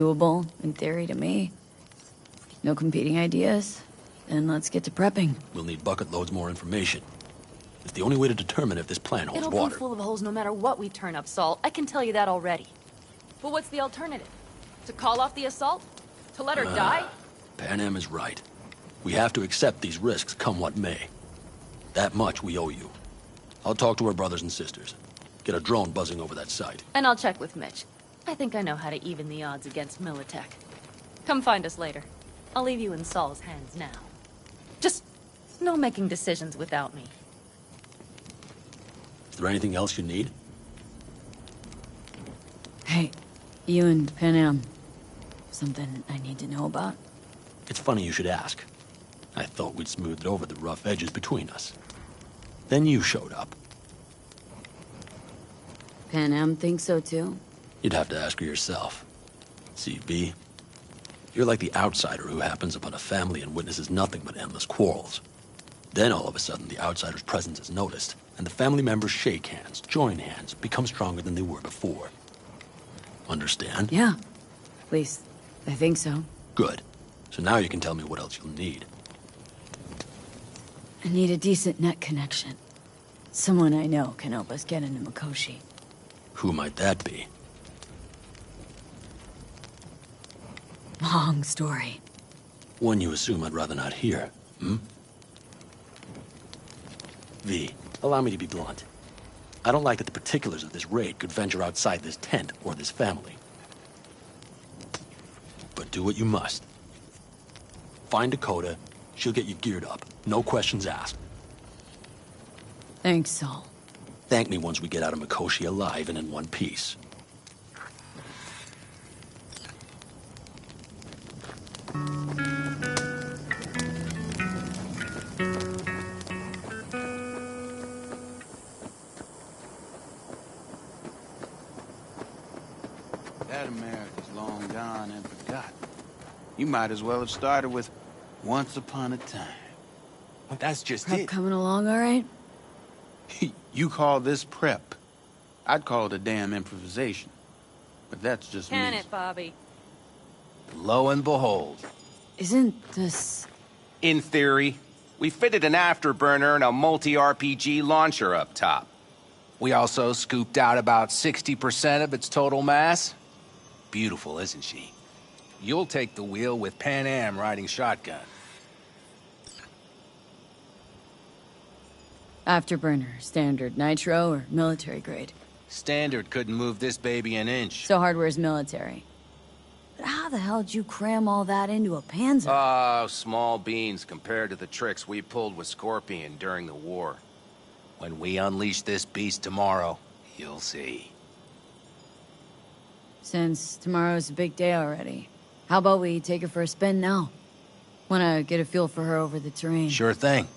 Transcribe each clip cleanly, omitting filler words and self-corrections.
Doable, in theory, to me. No competing ideas? Then let's get to prepping. We'll need bucket loads more information. It's the only way to determine if this plan holds It'll water. be full of holes no matter what we turn up, Saul. I can tell you that already. But what's the alternative? To call off the assault? To let her die? Pan Am is right. We have to accept these risks come what may. That much we owe you. I'll talk to our brothers and sisters. Get a drone buzzing over that site. And I'll check with Mitch. I think I know how to even the odds against Militech. Come find us later. I'll leave you in Saul's hands now. Just no making decisions without me. Is there anything else you need? Hey, you and Pan Am. Something I need to know about? It's funny you should ask. I thought we'd smoothed over the rough edges between us. Then you showed up. Pan Am thinks so too? You'd have to ask her yourself. CB, you're like the outsider who happens upon a family and witnesses nothing but endless quarrels. Then all of a sudden the outsider's presence is noticed, and the family members shake hands, join hands, become stronger than they were before. Understand? Yeah. At least, I think so. Good. So now you can tell me what else you'll need. I need a decent net connection. Someone I know can help us get into Mikoshi. Who might that be? Long story. One you assume I'd rather not hear, hmm? V, allow me to be blunt. I don't like that the particulars of this raid could venture outside this tent or this family. But do what you must. Find Dakota, she'll get you geared up. No questions asked. Thanks, Saul. Thank me once we get out of Mikoshi alive and in one piece. That America's long gone and forgotten. You might as well have started with Once Upon a Time. Well, that's just Prep it. coming along all right? You call this prep. I'd call it a damn improvisation. But that's just Can me. it, Bobby? Lo and behold. Isn't this... In theory, we fitted an afterburner and a multi-RPG launcher up top. We also scooped out about 60% of its total mass. Beautiful, isn't she? You'll take the wheel with Pan Am riding shotgun. Afterburner, standard, nitro, or military grade? Standard couldn't move this baby an inch. So hardware's military. But how the hell did you cram all that into a Panzer? Oh, small beans compared to the tricks we pulled with Scorpion during the war. When we unleash this beast tomorrow, you'll see. Since tomorrow's a big day already, how about we take her for a spin now? Wanna get a feel for her over the terrain. Sure thing.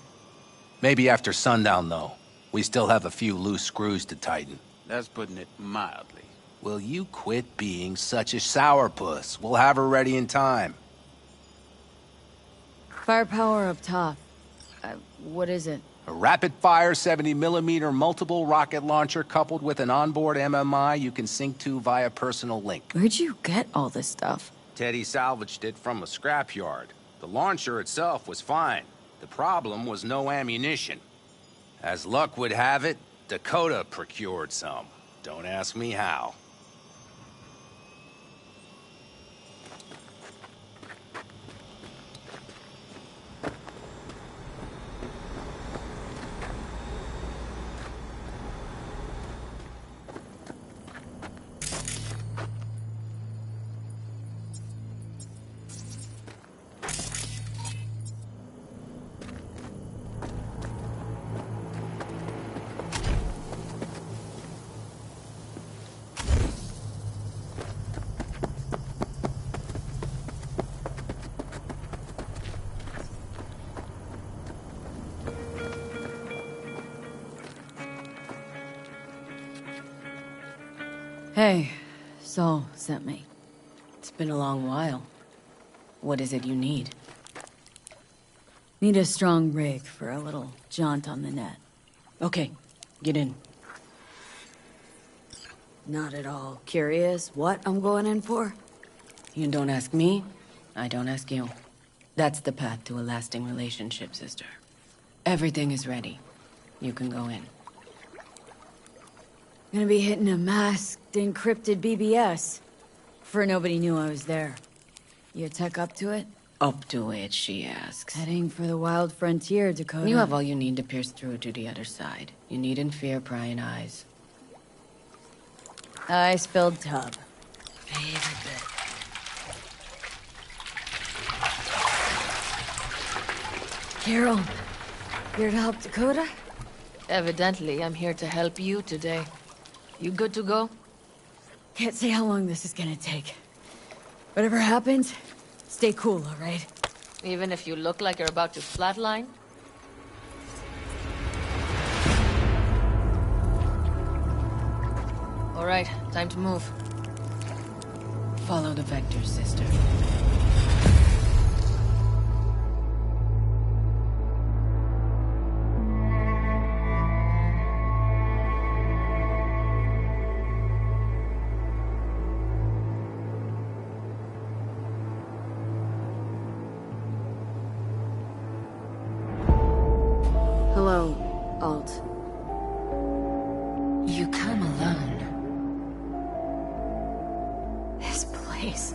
Maybe after sundown, though. We still have a few loose screws to tighten. That's putting it mildly. Will you quit being such a sourpuss? We'll have her ready in time. Firepower up top. What is it? A rapid-fire 70mm multiple rocket launcher coupled with an onboard MMI you can sync to via personal link. Where'd you get all this stuff? Teddy salvaged it from a scrapyard. The launcher itself was fine. The problem was no ammunition. As luck would have it, Dakota procured some. Don't ask me how. Hey, Saul sent me. It's been a long while. What is it you need? Need a strong rig for a little jaunt on the net. Okay, get in. Not at all curious what I'm going in for? You don't ask me, I don't ask you. That's the path to a lasting relationship, sister. Everything is ready. You can go in. Gonna be hitting a masked, encrypted BBS. For nobody knew I was there. You tech up to it? Up to it, she asks. Heading for the wild frontier, Dakota. You have all you need to pierce through to the other side. You needn't fear prying eyes. I spilled tub. Favorite bit. Carol, here to help Dakota? Evidently, I'm here to help you today. You good to go? Can't say how long this is gonna take. Whatever happens, stay cool, all right? Even if you look like you're about to flatline? All right, time to move. Follow the vectors, sister. Hello, Alt. You come alone. This place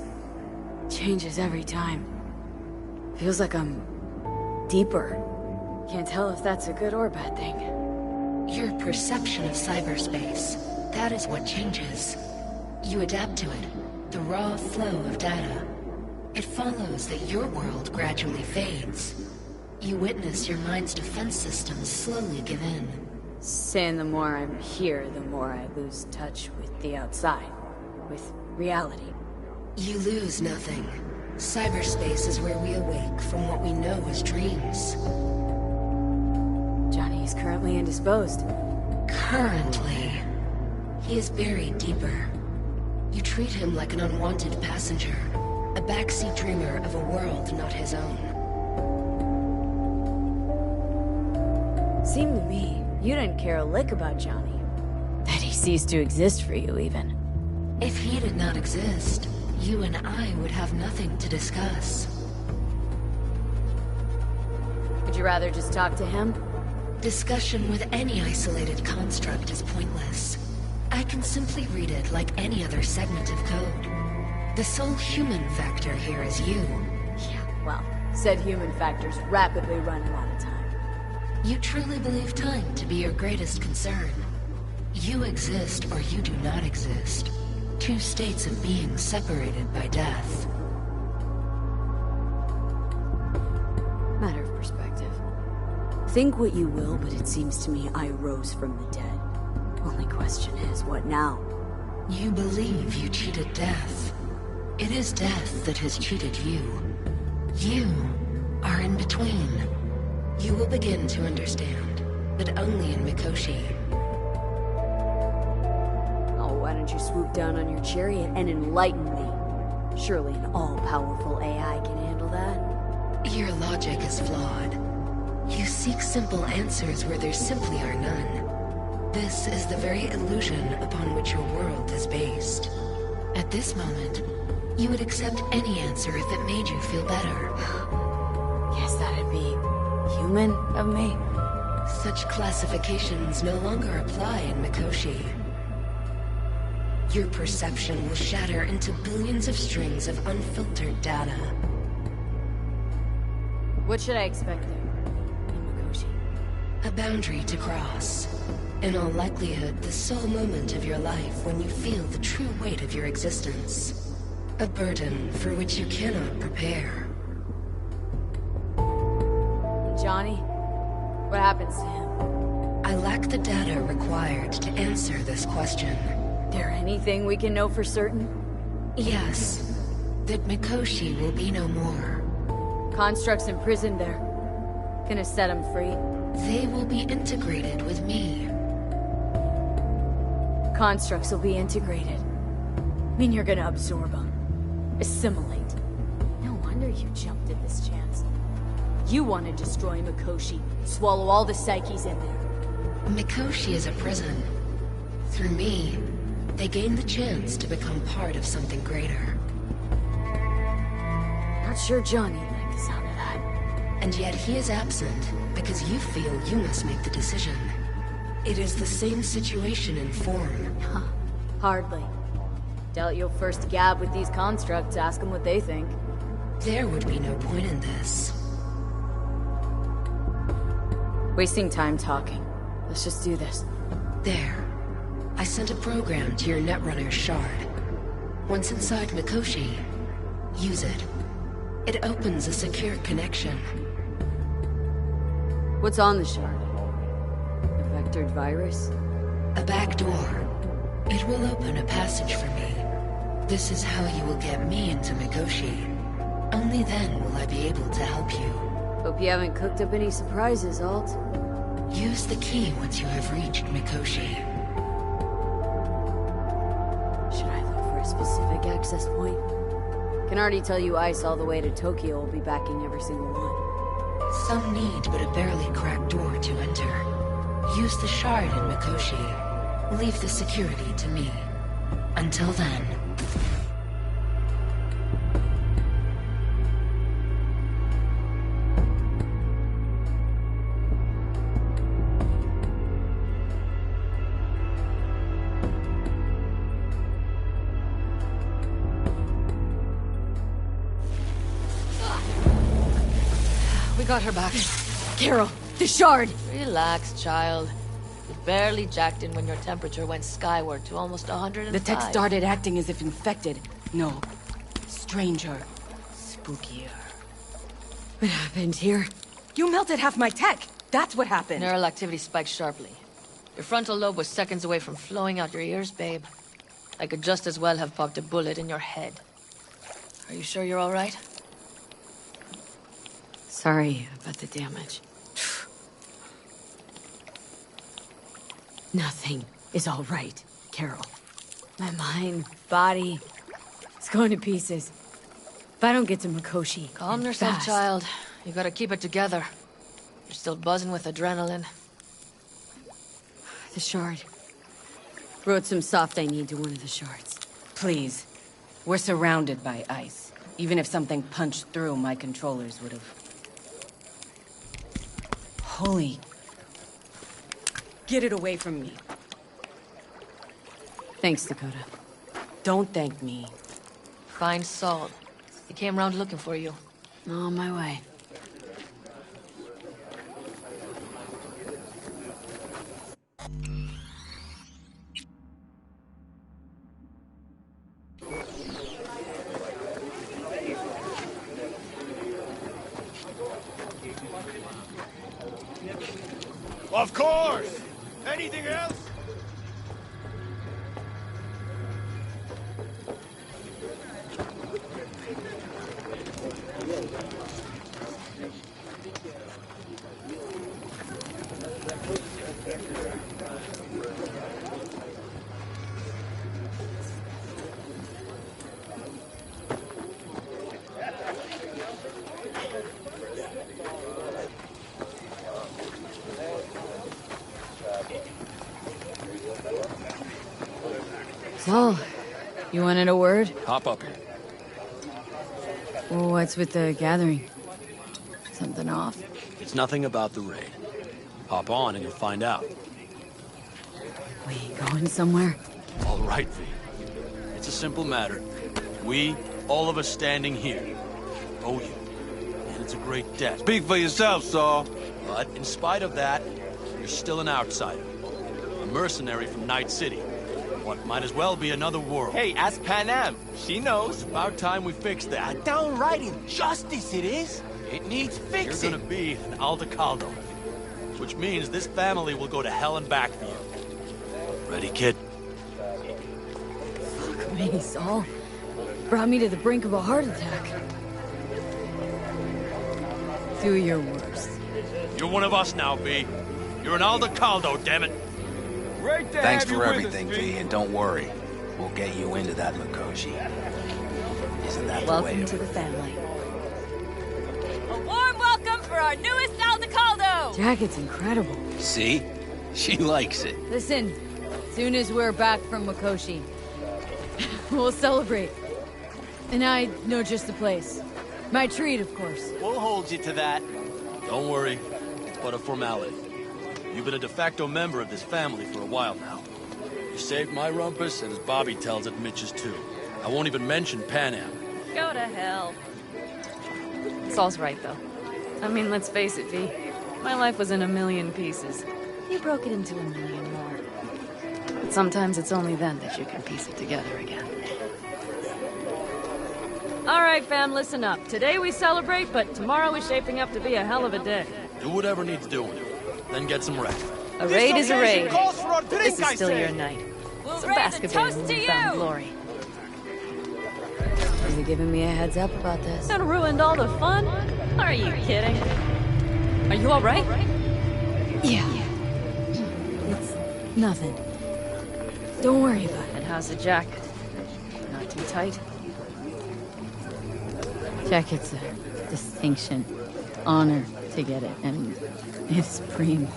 changes every time. Feels like I'm deeper. Can't tell if that's a good or bad thing. Your perception of cyberspace, that is what changes. You adapt to it, the raw flow of data. It follows that your world gradually fades. You witness your mind's defense systems slowly give in. Saying the more I'm here, the more I lose touch with the outside. With reality. You lose nothing. Cyberspace is where we awake from what we know as dreams. Johnny is currently indisposed. Currently. He is buried deeper. You treat him like an unwanted passenger, a backseat dreamer of a world not his own. Seemed to me, you didn't care a lick about Johnny. That he ceased to exist for you, even. If he did not exist, you and I would have nothing to discuss. Would you rather just talk to him? Discussion with any isolated construct is pointless. I can simply read it like any other segment of code. The sole human factor here is you. Yeah, well, said human factor's rapidly running out of time. You truly believe time to be your greatest concern. You exist or you do not exist. Two states of being separated by death. Matter of perspective. Think what you will, but it seems to me I rose from the dead. Only question is, what now? You believe you cheated death. It is death that has cheated you. You are in between. You will begin to understand, but only in Mikoshi. Oh, why don't you swoop down on your chariot and enlighten me? Surely an all-powerful AI can handle that. Your logic is flawed. You seek simple answers where there simply are none. This is the very illusion upon which your world is based. At this moment, you would accept any answer if it made you feel better. Guess that'd be human of me. Such classifications no longer apply in Mikoshi. Your perception will shatter into billions of strings of unfiltered data. What should I expect there, in Mikoshi? A boundary to cross. In all likelihood, the sole moment of your life when you feel the true weight of your existence. A burden for which you cannot prepare. Johnny? What happens to him? I lack the data required to answer this question. There anything we can know for certain? Yes. That Mikoshi will be no more. Constructs imprisoned there. Gonna set him free? They will be integrated with me. Constructs will be integrated. Mean you're gonna absorb them. Assimilate. No wonder you jumped at this chance. You want to destroy Mikoshi, swallow all the psyches in there. Mikoshi is a prison. Through me, they gain the chance to become part of something greater. Not sure Johnny'd like the sound of that. And yet he is absent because you feel you must make the decision. It is the same situation in form. Huh. Hardly. Doubt you'll first gab with these constructs, ask them what they think. There would be no point in this. Wasting time talking. Let's just do this. There. I sent a program to your Netrunner shard. Once inside Mikoshi, use it. It opens a secure connection. What's on the shard? A vectored virus? A back door. It will open a passage for me. This is how you will get me into Mikoshi. Only then will I be able to help you. Hope you haven't cooked up any surprises, Alt. Use the key once you have reached Mikoshi. Should I look for a specific access point? Can already tell you Ice all the way to Tokyo will be backing every single one. Some need but a barely cracked door to enter. Use the shard in Mikoshi. Leave the security to me. Until then... We got her back. Carol, the shard! Relax, child. You barely jacked in when your temperature went skyward to almost 105. The tech started acting as if infected. No. Stranger. Spookier. What happened here? You melted half my tech! That's what happened! Neural activity spiked sharply. Your frontal lobe was seconds away from flowing out your ears, babe. I could just as well have popped a bullet in your head. Are you sure you're all right? Sorry about the damage. Nothing is all right, Carol. My mind, body, it's going to pieces. If I don't get to Mikoshi... Calm yourself, fast. child. You gotta keep it together. You're still buzzing with adrenaline. The shard. Wrote some soft I need to one of the shards. Please. We're surrounded by ice. Even if something punched through, my controllers would have... Holy... Get it away from me. Thanks, Dakota. Don't thank me. Find Saul. He came round looking for you. On my way. Of course! Anything else? So, you wanted a word? Hop up here. Well, what's with the gathering? Something off? It's nothing about the raid. Hop on and you'll find out. We going somewhere? All right, V. It's a simple matter. We, all of us standing here, owe you. And it's a great debt. Speak for yourself, Saul. But in spite of that, you're still an outsider. A mercenary from Night City. What might as well be another world. Hey, ask Panam. She knows. It's about time we fix that. Downright injustice it is. It needs fixing. You're gonna be an Aldecaldo. Which means this family will go to hell and back for you. Ready, kid? Fuck me, Saul. Brought me to the brink of a heart attack. Do your worst. You're one of us now, V. You're an Aldecaldo, damn it. Great to Thanks have you for with everything, us, V, and don't worry. We'll get you into that Mikoshi. Isn't that the way Welcome of to it? the family. A warm welcome for our newest Aldecaldo! Jacket's incredible. See? She likes it. Listen, soon as we're back from Mikoshi, we'll celebrate. And I know just the place. My treat, of course. We'll hold you to that. Don't worry, it's but a formality. You've been a de facto member of this family for a while now. You saved my rumpus, and as Bobby tells it, Mitch's too. I won't even mention Pan Am. Go to hell. Saul's right, though. I mean, let's face it, V. My life was in a million pieces. You broke it into a million more. But sometimes it's only then that you can piece it together again. All right, fam, listen up. Today we celebrate, but tomorrow is shaping up to be a hell of a day. Do whatever needs doing, then get some rest. A raid is a raid. Calls for a drink, This is I still say. your night. We'll So raise a bask a bit toast in to newfound you! glory. Is he giving me a heads up about this? That ruined all the fun? Are you kidding? Are you all right? Yeah. It's nothing. Don't worry about it. And how's the jacket? Not too tight? Jacket's a distinction. Honor to get it, and it's preem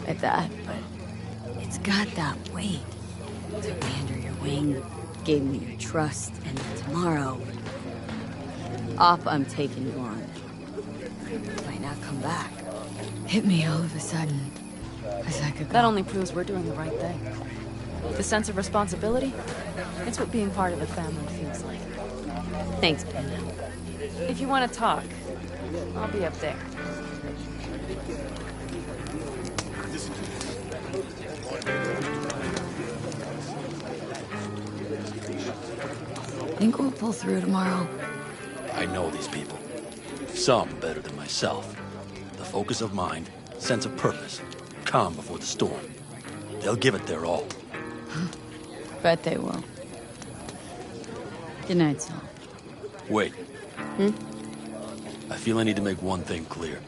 at that, but it's got that weight. Took me under your wing, gave me your trust, and tomorrow, off I'm taking you on. Might not come back. Hit me all of a sudden. Cause I could That only proves we're doing the right thing. The sense of responsibility? It's what being part of a family feels like. Thanks, Pena. If you want to talk, I'll be up there. Think we'll pull through tomorrow? I know these people. Some better than myself. The focus of mind, sense of purpose, calm before the storm. They'll give it their all. Bet they will. Good night, Saul. Wait. I feel I need to make one thing clear.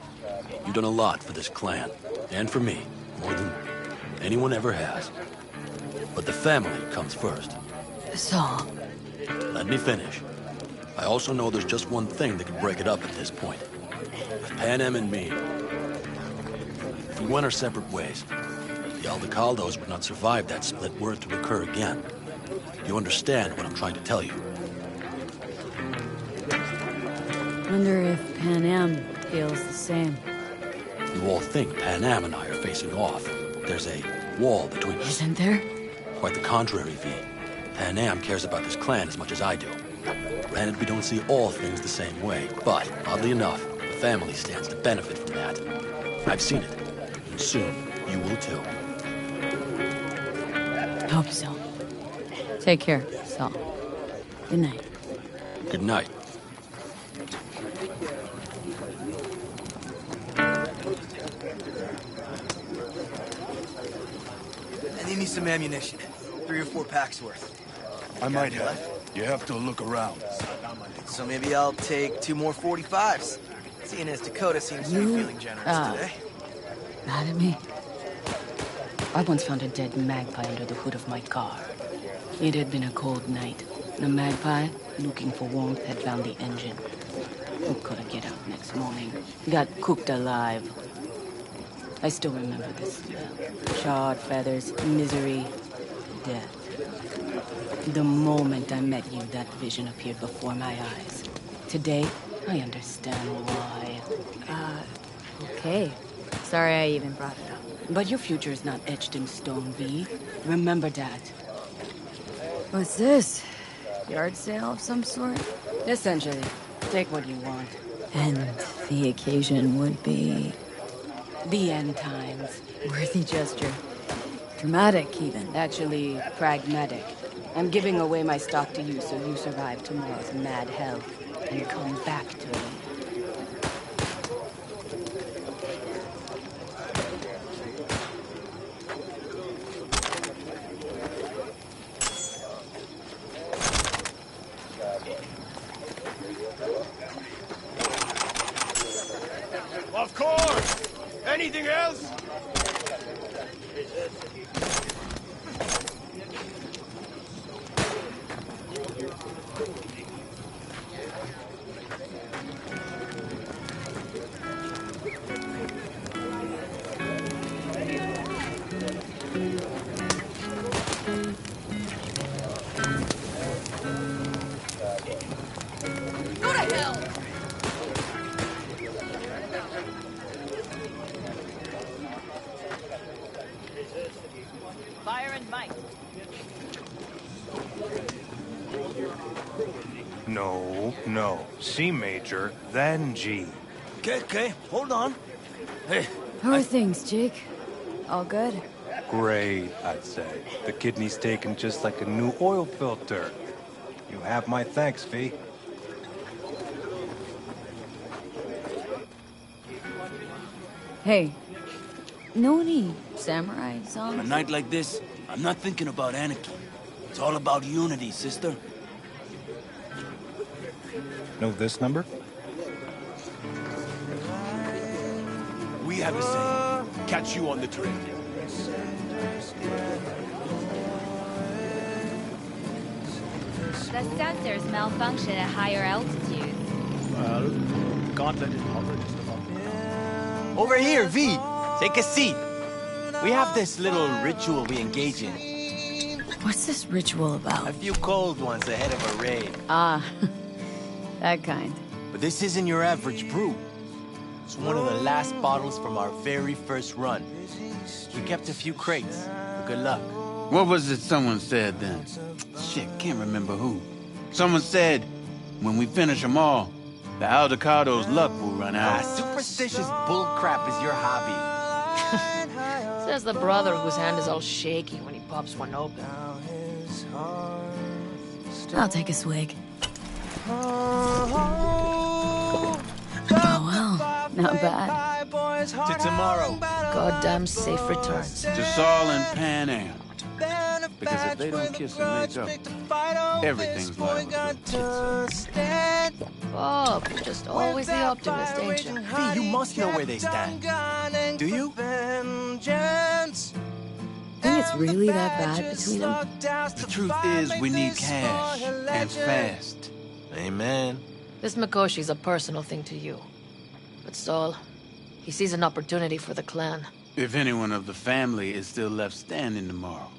You've done a lot for this clan, and for me, more than anyone ever has. But the family comes first. Saul. Let me finish. I also know there's just one thing that could break it up at this point. With Pan Am and me. If we went our separate ways, the Aldecaldos would not survive that split were it to occur again. You understand what I'm trying to tell you? Wonder if Pan Am feels the same. You all think Pan Am and I are facing off. There's a wall between us. Isn't there? Quite the contrary, V. Pan Am cares about this clan as much as I do. Granted, we don't see all things the same way, but oddly enough, the family stands to benefit from that. I've seen it, and soon you will too. Hope so. Take care, Saul. Good night. Good night. I need me some ammunition. 3 or 4 packs worth. I might have. You have to look around. So maybe I'll take 2 more 45s. Seeing as Dakota seems to be feeling generous today. Mad at me? I once found a dead magpie under the hood of my car. It had been a cold night. The magpie, looking for warmth, had found the engine. Who couldn't get out next morning? Got cooked alive. I still remember the smell. Charred feathers, misery, death. The moment I met you, that vision appeared before my eyes. Today, I understand why. Okay. Sorry I even brought it up. But your future is not etched in stone, V. Remember that. What's this? Yard sale of some sort? Essentially, take what you want. And the occasion would be... The end times. worthy gesture. Dramatic, even. Actually, pragmatic. I'm giving away my stock to you so you survive tomorrow's mad hell and come back to me. Of course! Anything else? Go to hell! Fire and Mike. No. C major, then G. Okay, hold on. Hey. How are things, Jake? All good? Great, I'd say. The kidney's taken just like a new oil filter. You have my thanks, V. Hey, know any samurai songs? On a night like this, I'm not thinking about anarchy. It's all about unity, sister. Know this number? We have the same. Catch you on the train. The sensors malfunction at higher altitudes. Well, gauntlet is covered just about. Over here, V. Take a seat. We have this little ritual we engage in. What's this ritual about? A few cold ones ahead of a raid. Ah, that kind. But this isn't your average brew. It's one of the last bottles from our very first run. We kept a few crates for good luck. What was it someone said then? Shit, can't remember who. Someone said, when we finish them all, the Aldecado's luck will run out. Superstitious bullcrap is your hobby. Says the brother whose hand is all shaky when he pops one open. I'll take a swig. Oh well, not bad. To tomorrow. Goddamn safe returns. To Saul and Pan Am. Because if they don't kiss and make up, everything's liable to Bob, you're just always the optimist, ain't you? V, you must know where they stand. Do you? Think it's really that bad between them? The truth is, we need cash, and fast. Amen. This Mikoshi's a personal thing to you. But Saul, he sees an opportunity for the clan. If anyone of the family is still left standing tomorrow.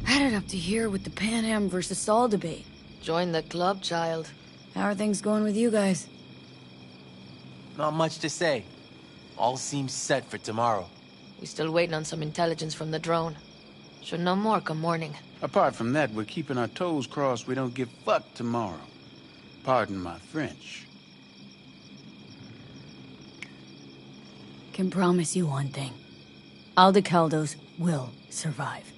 Headed up to here with the Pan Am versus Saul debate. Join the club, child. How are things going with you guys? Not much to say. All seems set for tomorrow. We still waiting on some intelligence from the drone. Should know more come morning. Apart from that, we're keeping our toes crossed we don't get fucked tomorrow. Pardon my French. Can promise you one thing. Aldecaldos will survive.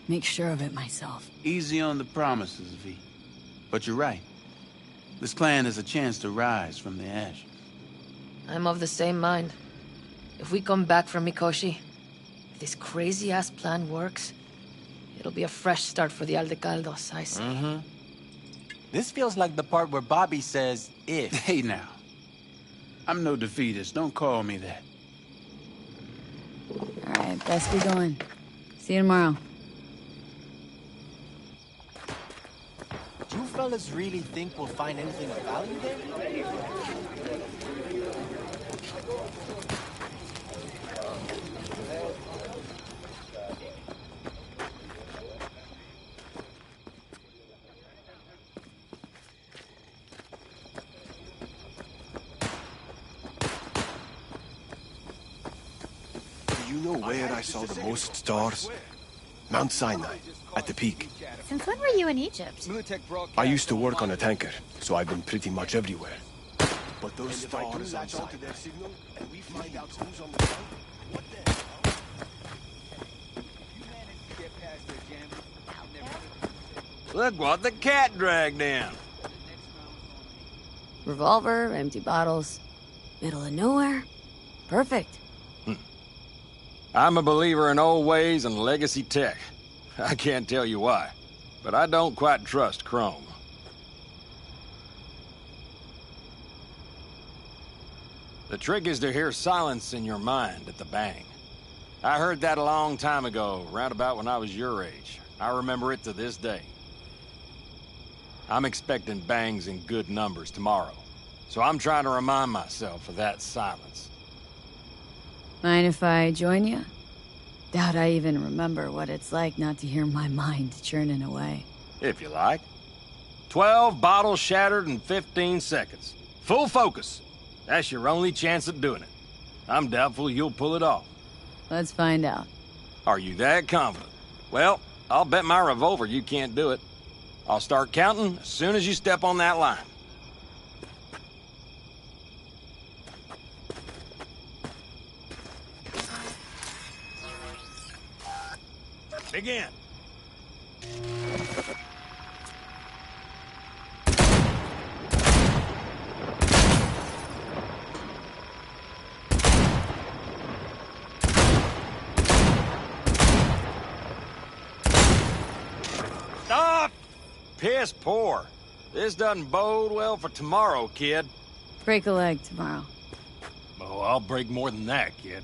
Make sure of it myself. Easy on the promises, V. But you're right. This clan has a chance to rise from the ashes. I'm of the same mind. If we come back from Mikoshi, if this crazy-ass plan works, it'll be a fresh start for the Aldecaldos, I say. Mm-hmm. This feels like the part where Bobby says, if. Hey now. I'm no defeatist. Don't call me that. Alright, best be going. See you tomorrow. Do you fellas really think we'll find anything of value there? Do you know where I saw the most stars? Mount Sinai, at the peak. Since when were you in Egypt? I used to work on a tanker, so I've been pretty much everywhere. But those stars on Sinai, and we find out who's on the front, what the hell? Look what the cat dragged in. Revolver, empty bottles, middle of nowhere. Perfect. I'm a believer in old ways and legacy tech. I can't tell you why, but I don't quite trust Chrome. The trick is to hear silence in your mind at the bang. I heard that a long time ago, round about when I was your age. I remember it to this day. I'm expecting bangs in good numbers tomorrow, so I'm trying to remind myself of that silence. Mind if I join you? Doubt I even remember what it's like not to hear my mind churning away. If you like. 12 bottles shattered in 15 seconds. Full focus. That's your only chance at doing it. I'm doubtful you'll pull it off. Let's find out. Are you that confident? Well, I'll bet my revolver you can't do it. I'll start counting as soon as you step on that line. Begin. Stop! Piss poor. This doesn't bode well for tomorrow, kid. Break a leg tomorrow. Oh, I'll break more than that, kid.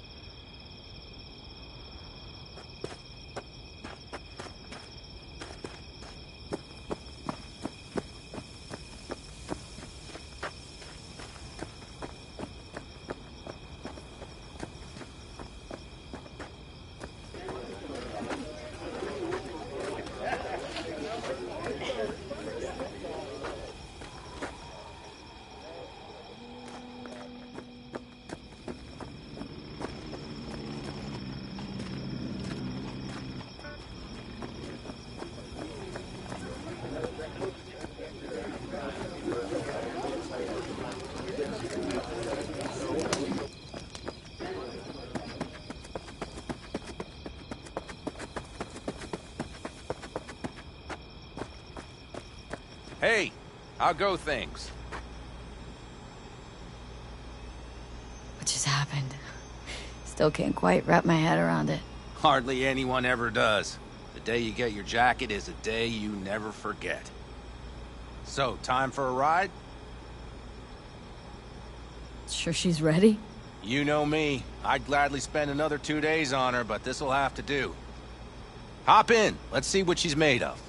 Hey, how go things? What just happened? Still can't quite wrap my head around it. Hardly anyone ever does. The day you get your jacket is a day you never forget. So, time for a ride? Sure she's ready? You know me. I'd gladly spend another 2 days on her, but this'll have to do. Hop in. Let's see what she's made of.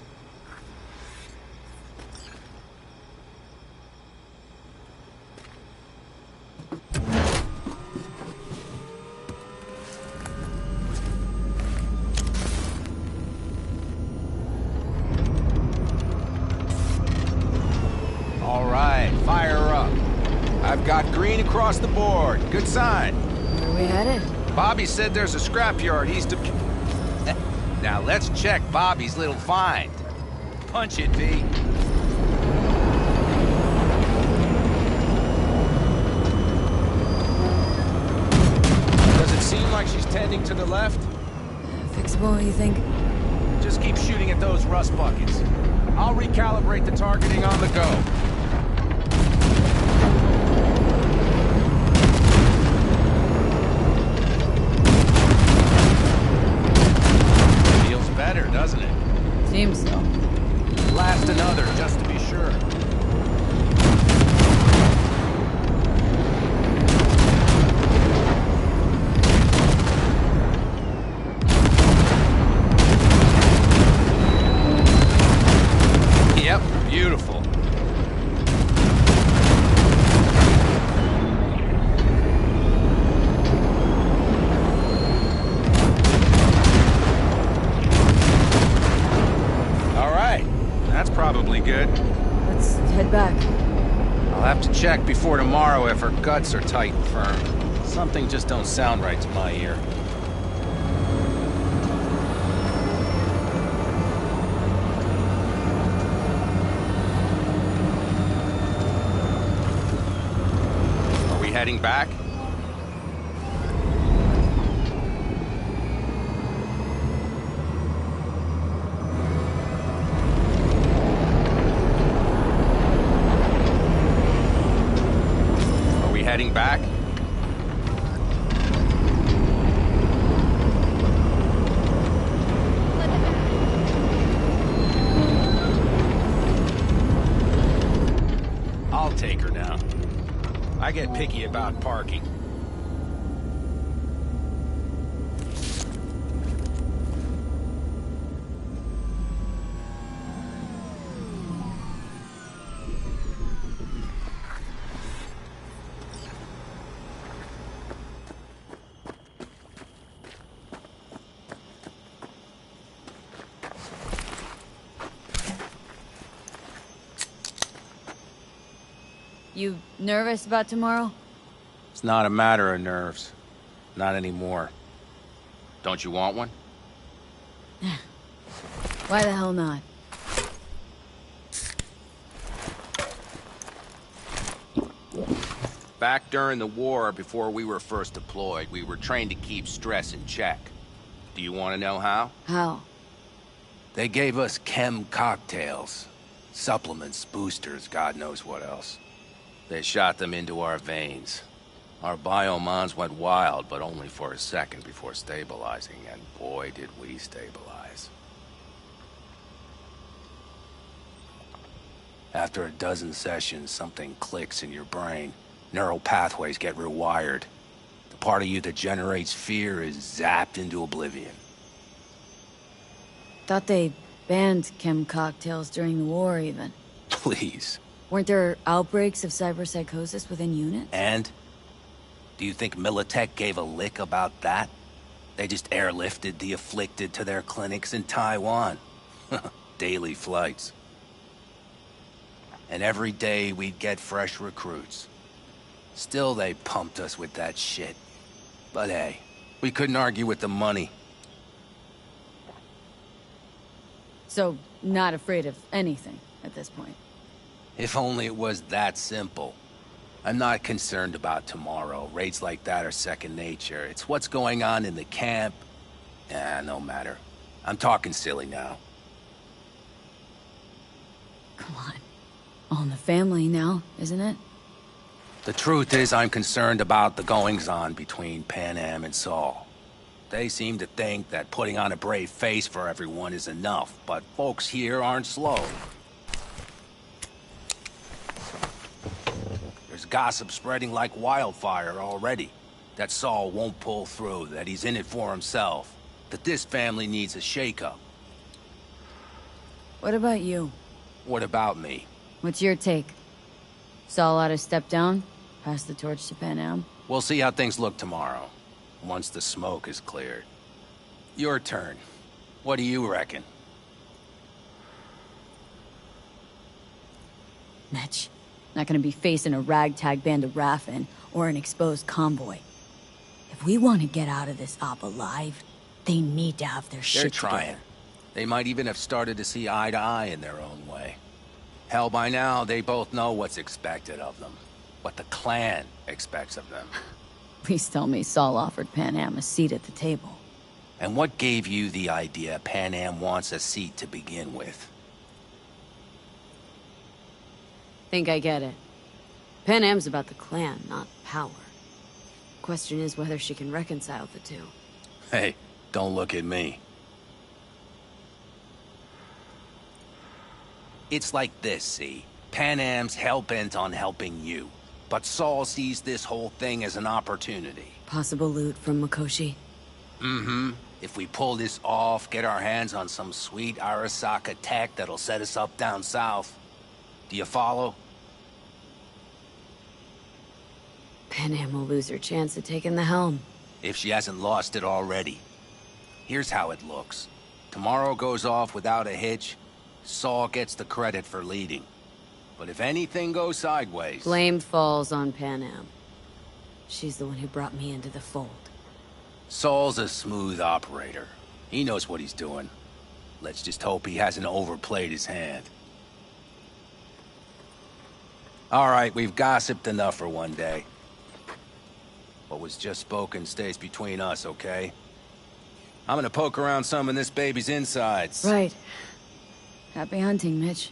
Got green across the board. Good sign. Where are we headed? Bobby said there's a scrapyard east of... Now let's check Bobby's little find. Punch it, V. Does it seem like she's tending to the left? Fixable, you think? Just keep shooting at those rust buckets. I'll recalibrate the targeting on the go. Better, doesn't it? Seems so. Blast another, just to be sure. Yep, beautiful. That's probably good. Let's head back. I'll have to check before tomorrow if her guts are tight and firm. Something just don't sound right to my ear. Are we heading back? Heading back? I'll take her now. I get picky about parking. You nervous about tomorrow? It's not a matter of nerves. Not anymore. Don't you want one? Why the hell not? Back during the war, before we were first deployed, we were trained to keep stress in check. Do you want to know how? How? They gave us chem cocktails. Supplements, boosters, God knows what else. They shot them into our veins. Our biomons went wild, but only for a second before stabilizing, and boy did we stabilize. After a dozen sessions, something clicks in your brain. Neural pathways get rewired. The part of you that generates fear is zapped into oblivion. Thought they banned chem cocktails during the war, even. Please. Weren't there outbreaks of cyberpsychosis within units? And? Do you think Militech gave a lick about that? They just airlifted the afflicted to their clinics in Taiwan. Daily flights. And every day we'd get fresh recruits. Still they pumped us with that shit. But hey, we couldn't argue with the money. So, not afraid of anything at this point. If only it was that simple. I'm not concerned about tomorrow. Raids like that are second nature. It's what's going on in the camp. No matter. I'm talking silly now. Come on. All in the family now, isn't it? The truth is, I'm concerned about the goings-on between Pan Am and Saul. They seem to think that putting on a brave face for everyone is enough, but folks here aren't slow. There's gossip spreading like wildfire already. That Saul won't pull through, that he's in it for himself, that this family needs a shakeup. What about you? What about me? What's your take? Saul ought to step down? Pass the torch to Pan Am? We'll see how things look tomorrow, once the smoke is cleared. Your turn. What do you reckon? Mitch, not gonna be facing a ragtag band of Raffin or an exposed convoy. If we want to get out of this op alive, they need to have their shit They're trying. together. They might even have started to see eye to eye in their own way. Hell, by now, they both know what's expected of them. What the clan expects of them. Please tell me Saul offered Pan Am a seat at the table. And what gave you the idea Pan Am wants a seat to begin with? Think I get it. Pan Am's about the clan, not power. Question is whether she can reconcile the two. Hey, don't look at me. It's like this, see? Pan Am's hell-bent on helping you. But Saul sees this whole thing as an opportunity. Possible loot from Mikoshi? Mm-hmm. If we pull this off, get our hands on some sweet Arasaka tech that'll set us up down south. Do you follow? Pan Am will lose her chance at taking the helm. If she hasn't lost it already. Here's how it looks. Tomorrow goes off without a hitch. Saul gets the credit for leading. But if anything goes sideways... Blame falls on Pan Am. She's the one who brought me into the fold. Saul's a smooth operator. He knows what he's doing. Let's just hope he hasn't overplayed his hand. All right, we've gossiped enough for one day. What was just spoken stays between us, okay? I'm gonna poke around some of this baby's insides. Right. Happy hunting, Mitch.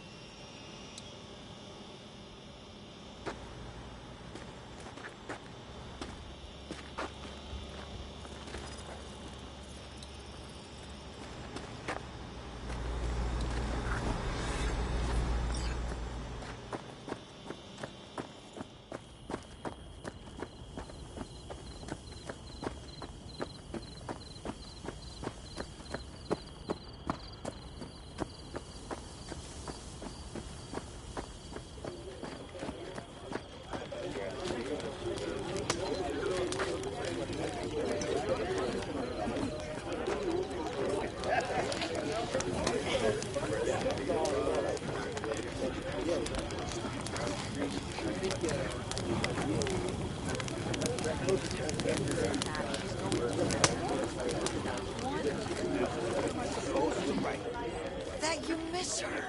That you miss her.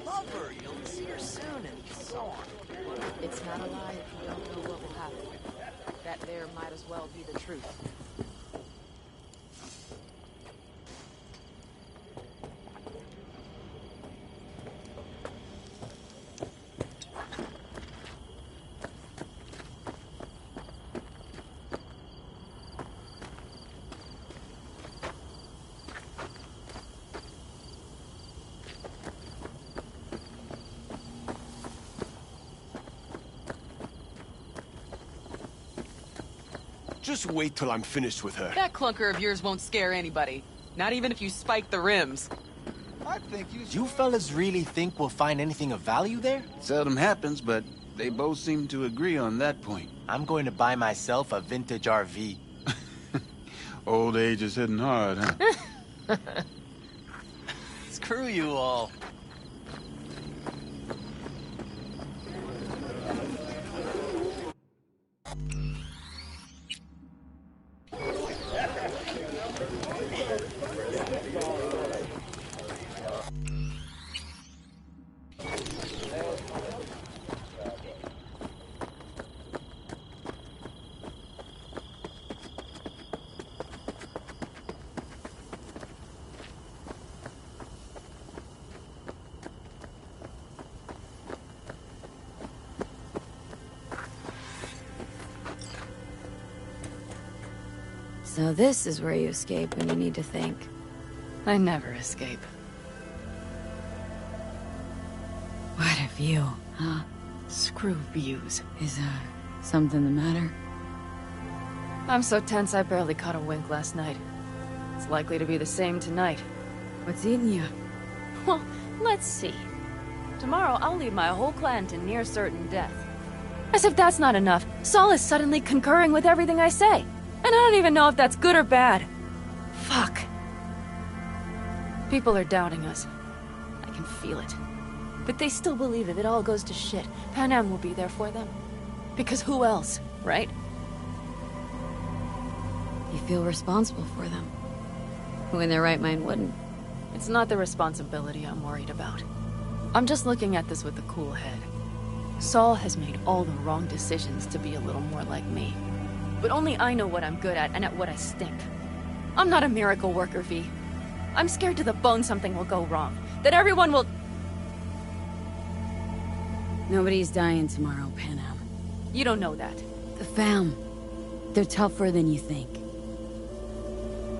Love her. You'll see her soon, and so on. It's not a lie if you don't know what will happen. That there might as well be the truth. Just wait till I'm finished with her. That clunker of yours won't scare anybody. Not even if you spike the rims. I think you fellas really think we'll find anything of value there? Seldom happens, but they both seem to agree on that point. I'm going to buy myself a vintage RV. Old age is hitting hard, huh? Screw you all. So this is where you escape when you need to think. I never escape. What a view, huh? Screw views. Is, something the matter? I'm so tense I barely caught a wink last night. It's likely to be the same tonight. What's eating you? Well, let's see. Tomorrow I'll lead my whole clan to near certain death. As if that's not enough, Saul is suddenly concurring with everything I say. And I don't even know if that's good or bad. Fuck. People are doubting us. I can feel it. But they still believe if it all goes to shit, Panam will be there for them. Because who else, right? You feel responsible for them. Who in their right mind wouldn't? It's not the responsibility I'm worried about. I'm just looking at this with a cool head. Saul has made all the wrong decisions to be a little more like me. But only I know what I'm good at and at what I stink. I'm not a miracle worker, V. I'm scared to the bone something will go wrong. That everyone will... Nobody's dying tomorrow, Panam. You don't know that. The fam. They're tougher than you think.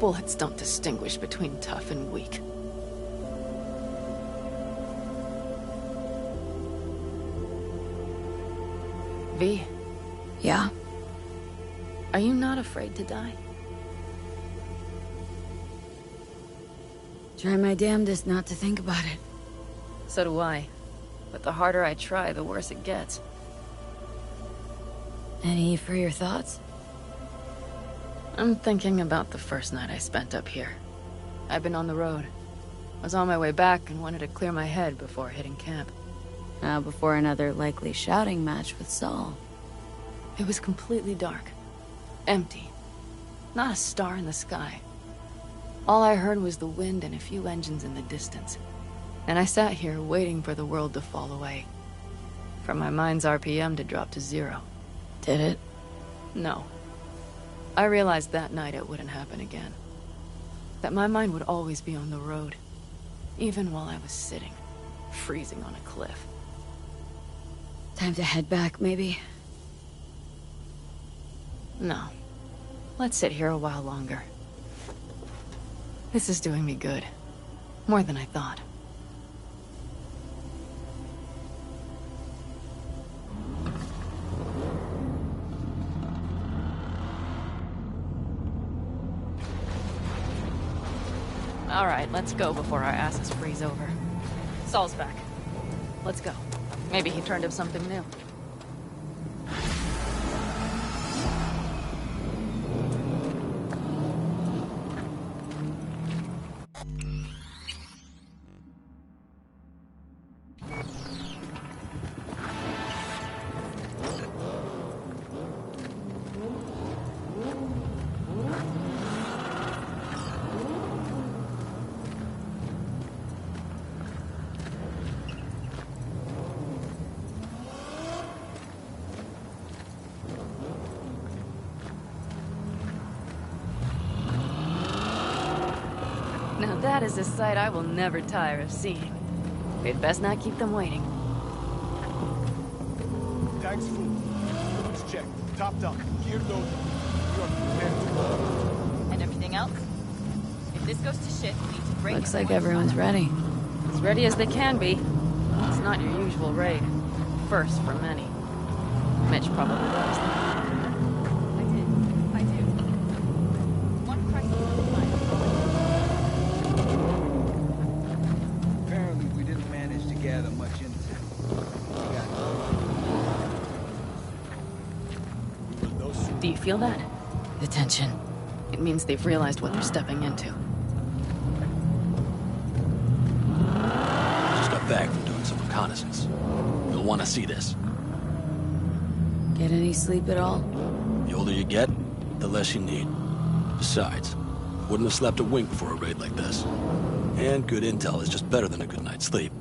Bullets don't distinguish between tough and weak. V? Yeah? Are you not afraid to die? Try my damnedest not to think about it. So do I. But the harder I try, the worse it gets. Any for your thoughts? I'm thinking about the first night I spent up here. I've been on the road. I was on my way back and wanted to clear my head before hitting camp. Before another likely shouting match with Saul. It was completely dark. Empty. Not a star in the sky. All I heard was the wind and a few engines in the distance. And I sat here waiting for the world to fall away. For my mind's RPM to drop to 0. Did it? No. I realized that night it wouldn't happen again. That my mind would always be on the road. Even while I was sitting, freezing on a cliff. Time to head back, maybe? No. Let's sit here a while longer. This is doing me good. More than I thought. All right, let's go before our asses freeze over. Saul's back. Let's go. Maybe he turned up something new. Now that is a sight I will never tire of seeing. We'd best not keep them waiting. Tank's full. Let's check. Topped up. Gear loaded. We are prepared to go. And everything else? If this goes to shit, we need to break Looks it like once. everyone's ready. As ready as they can be. It's not your usual raid. First for many. Mitch probably knows that. I do. One crisis at a time. Apparently, we didn't manage to gather much intel. Do you feel that? The tension. It means they've realized what they're stepping into. Just got back from doing some reconnaissance. You'll want to see this. Get any sleep at all? The older you get, the less you need. Besides, wouldn't have slept a wink before a raid like this. And good intel is just better than a good night's sleep.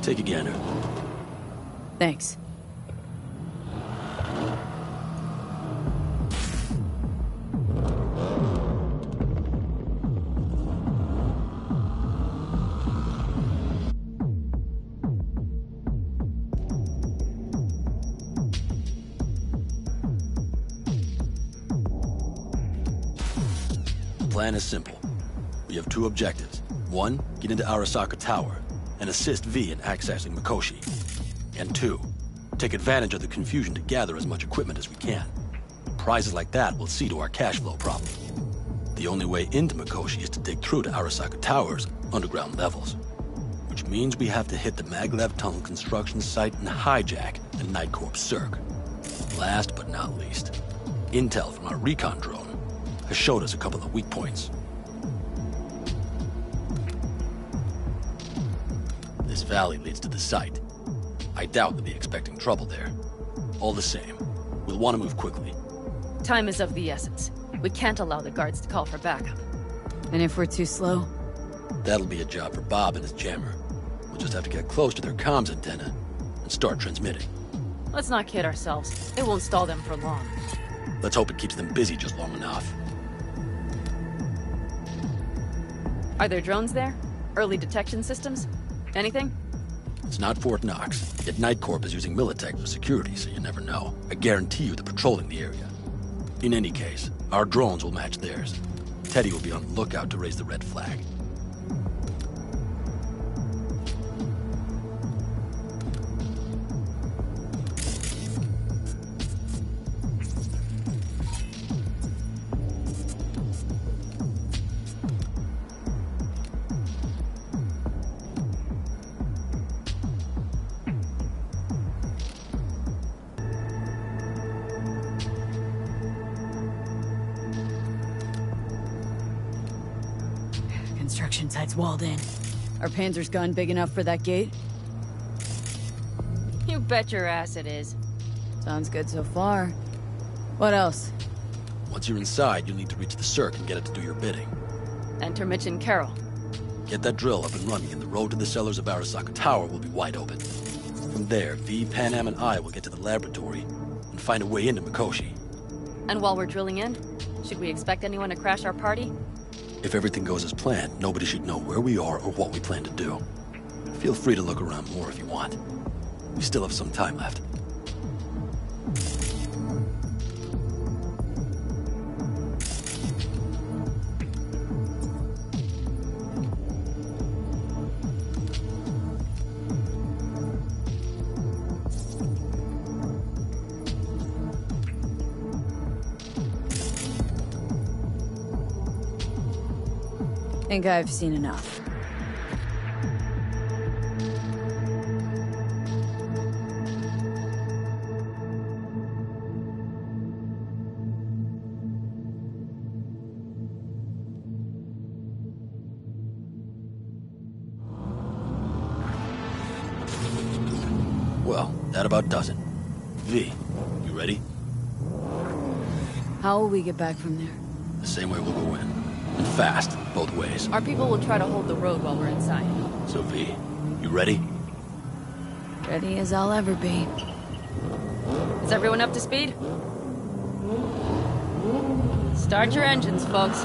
Take a gander. Thanks. The plan is simple. We have two objectives. One, get into Arasaka Tower and assist V in accessing Mikoshi. And two, take advantage of the confusion to gather as much equipment as we can. Prizes like that will see to our cash flow problem. The only way into Mikoshi is to dig through to Arasaka Tower's underground levels. Which means we have to hit the maglev tunnel construction site and hijack a Night Corps Circ. Last but not least, intel from our recon drone has showed us a couple of weak points. This valley leads to the site. I doubt they'll be expecting trouble there. All the same, we'll want to move quickly. Time is of the essence. We can't allow the guards to call for backup. And if we're too slow? That'll be a job for Bob and his jammer. We'll just have to get close to their comms antenna and start transmitting. Let's not kid ourselves. It won't stall them for long. Let's hope it keeps them busy just long enough. Are there drones there? Early detection systems? Anything? It's not Fort Knox, yet Night Corp is using Militech for security, so you never know. I guarantee you they're patrolling the area. In any case, our drones will match theirs. Teddy will be on the lookout to raise the red flag. Construction site's walled in. Our Panzer's gun big enough for that gate? You bet your ass it is. Sounds good so far. What else? Once you're inside, you'll need to reach the Cirque and get it to do your bidding. Enter Mitch and Carol. Get that drill up and running, and the road to the cellars of Arasaka Tower will be wide open. From there, V, Panam, and I will get to the laboratory and find a way into Mikoshi. And while we're drilling in, should we expect anyone to crash our party? If everything goes as planned, nobody should know where we are or what we plan to do. Feel free to look around more if you want. We still have some time left. Think I've seen enough. Well, that about does it. V, you ready? How will we get back from there? The same way we'll go in. And fast, both ways. Our people will try to hold the road while we're inside. So V, you ready? Ready as I'll ever be. Is everyone up to speed? Start your engines, folks.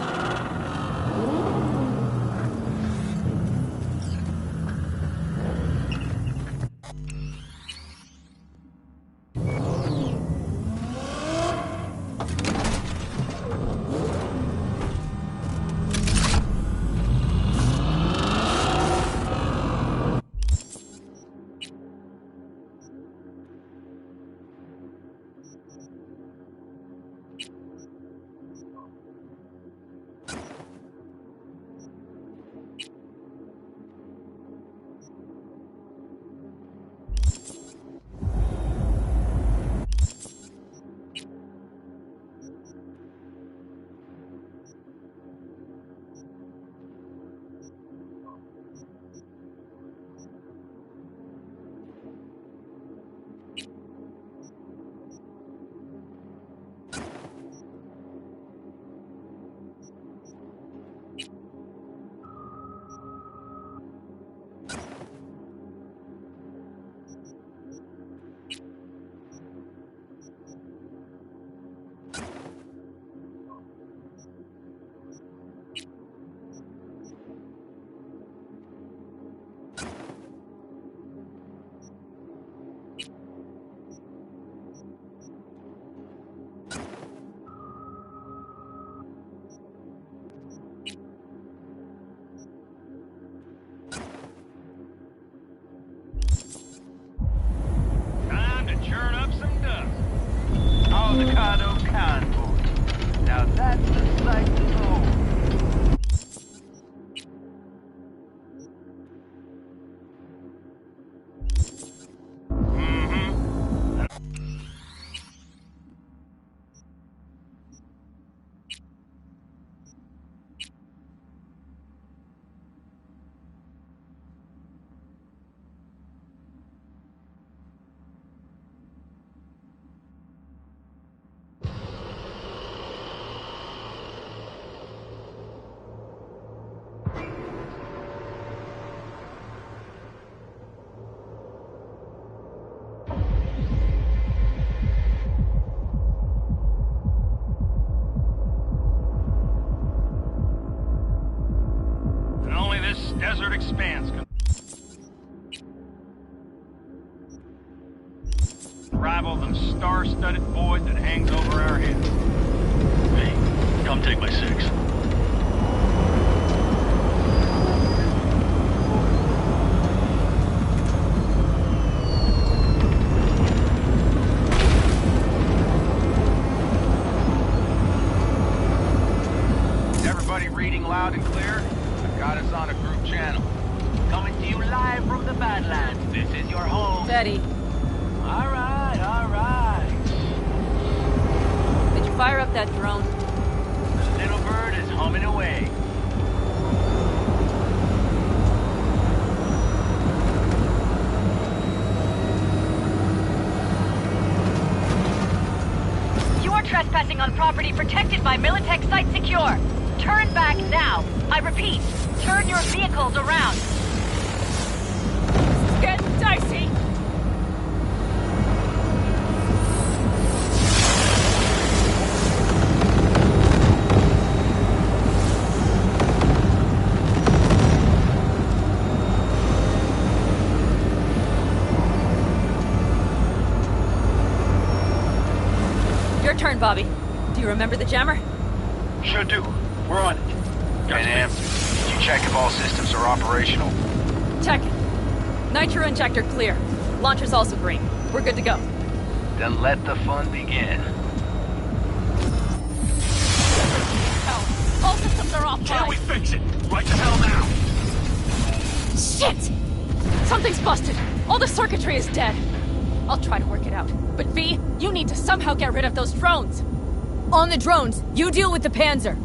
desert expanse. Rival than star-studded void that hangs over our heads. Hey, come take my 6. Everybody reading loud and clear? I've got us on a group channel. Coming to you live from the Badlands. This is your home. Steady. All right, all right. Did you fire up that drone? The little bird is humming away. You are trespassing on property protected by Militech Site Secure. Turn back now. I repeat, turn your vehicles around. It's getting dicey. Your turn, Bobby. Do you remember the jammer? Sure do. We're on it. Pan did you check if all systems are operational? Check it. Nitro injector clear. Launcher's also green. We're good to go. Then let the fun begin. All systems are offline. Can we fix it? Right the hell now! Shit! Something's busted. All the circuitry is dead. I'll try to work it out. But V, you need to somehow get rid of those drones. On the drones, you deal with the Panzer.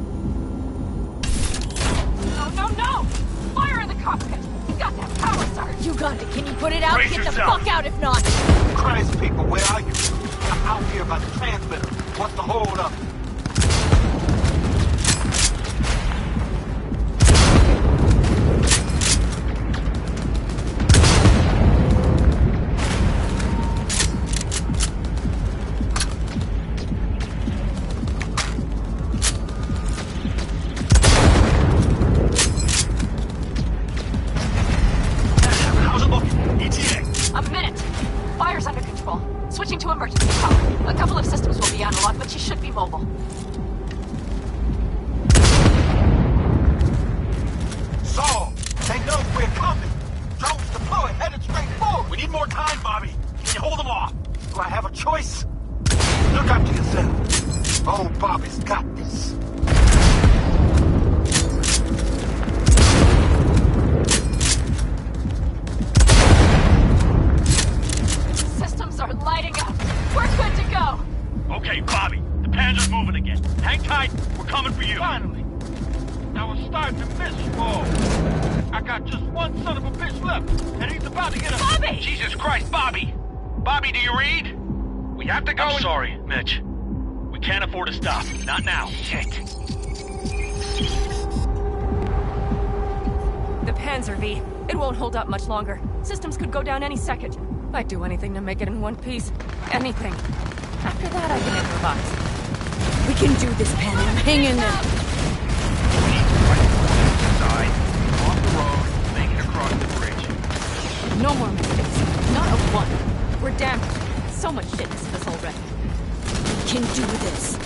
No! Fire in the cockpit! You got that power surge! You got it. Can you put it out? Brace Get the yourself. fuck out if not. Christ, people, where are you? I'm out here by the transmitter. What's the hold up? How's it looking? ETA? A minute! Fire's under control. Switching to emergency power. A couple of systems will be analog, but you should be mobile. Saul, they know we're coming. Drones deployed, headed straight forward. We need more time, Bobby. Can you hold them off? Do I have a choice? Look after yourself. Oh, Bobby's got this. Systems are lighting up. We're good to go. Okay, Bobby. The Panzer's moving again. Hang tight. We're coming for you. Finally. I was starting to miss you all. I got just one son of a bitch left, and he's about to get us. Bobby! Jesus Christ, Bobby! Bobby, do you read? We have to go I'm sorry, Mitch. We can't afford to stop. Not now. Shit. The Panzer, V. It won't hold up much longer. Systems could go down any second. I'd do anything to make it in one piece. Anything. After that, I can improvise. We can do this, Pan Am. Hang in there. Side, off the road, make it across the bridge. No more mistakes. Not a one. We're damaged. So much shit is this already. We can do this.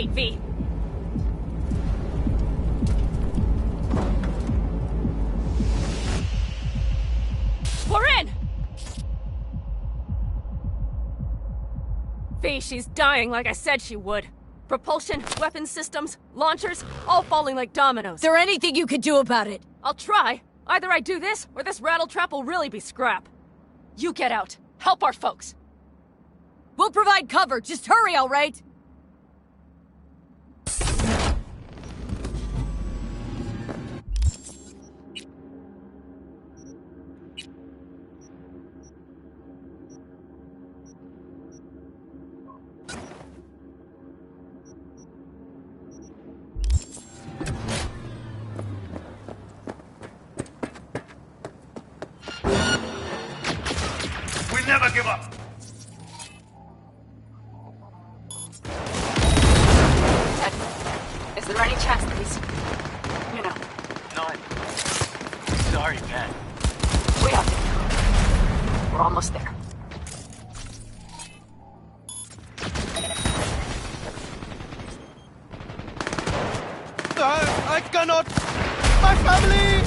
Wait, V. We're in! V, she's dying like I said she would. Propulsion, weapon systems, launchers, all falling like dominoes. Is there anything you could do about it? I'll try. Either I do this, or this rattletrap will really be scrap. You get out. Help our folks. We'll provide cover. Just hurry, all right? We never give up. Is there any chance that he's... you know... None. Sorry, Pat. We have to. We're almost there. I cannot! My family!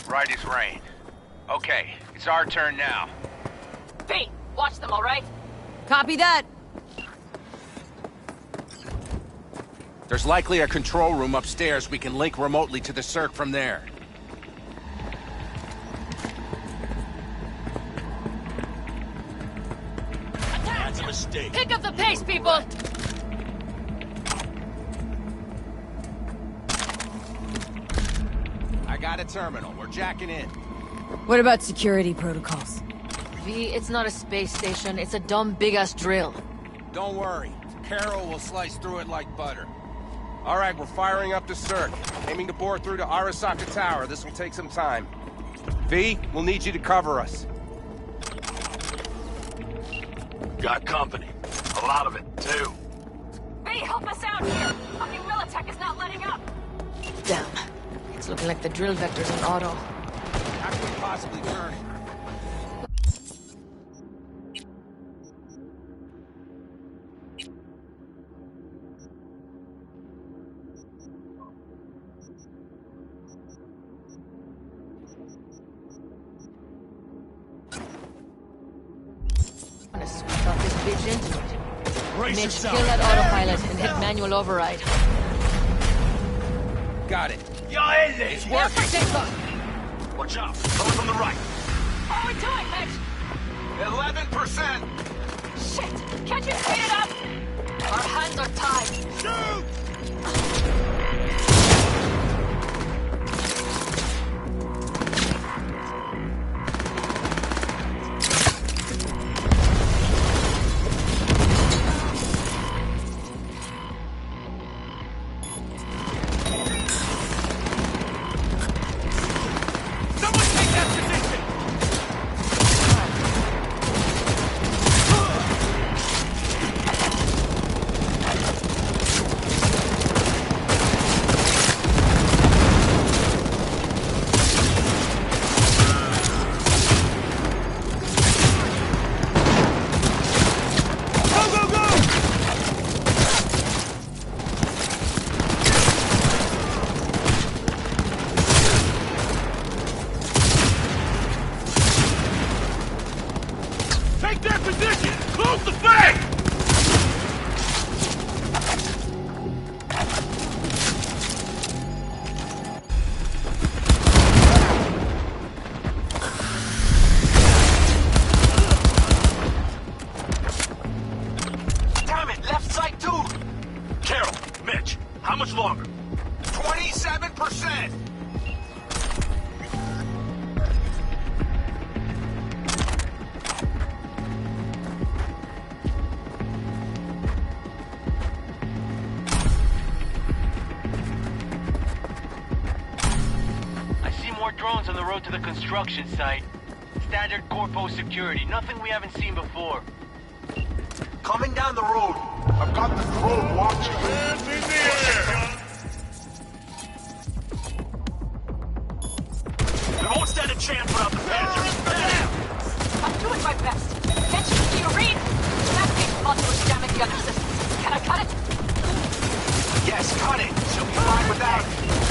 Right as rain. Okay, it's our turn now. V, watch them, all right? Copy that. There's likely a control room upstairs. We can link remotely to the circ from there. That's a mistake. Pick up the pace, people! I got a terminal. We're jacking in. What about security protocols? V, it's not a space station. It's a dumb big-ass drill. Don't worry. Carol will slice through it like butter. All right, we're firing up the circ. Aiming to bore through to Arasaka Tower. This will take some time. V, we'll need you to cover us. Got company. A lot of it, too. V, help us out here! Fucking Militech is not letting up! Damn. It's looking like the drill vector's in auto. How can we possibly turn it? I'm gonna switch off this bitch into it. Brace Mitch, yourself. kill that autopilot and hit manual override. Got it. It's working. Watch out. Coming from the right. How are we doing, Mitch? 11%. Shit! Can't you speed it up? Our hands are tied. Shoot! Someone take that position! Go, go, go! Take that position! Close the fang! Damn it, left side too! Carol, Mitch, how much longer? 27%. drones on the road to the construction site. Standard corpo security, nothing we haven't seen before. Coming down the road. I've got the drone watching. Hands in the air! We won't stand a chance without the Panzer. I'm doing my best. Attention, do you read? That big module is jamming the other systems. Can I cut it? Yes, cut it. She'll be fine without it.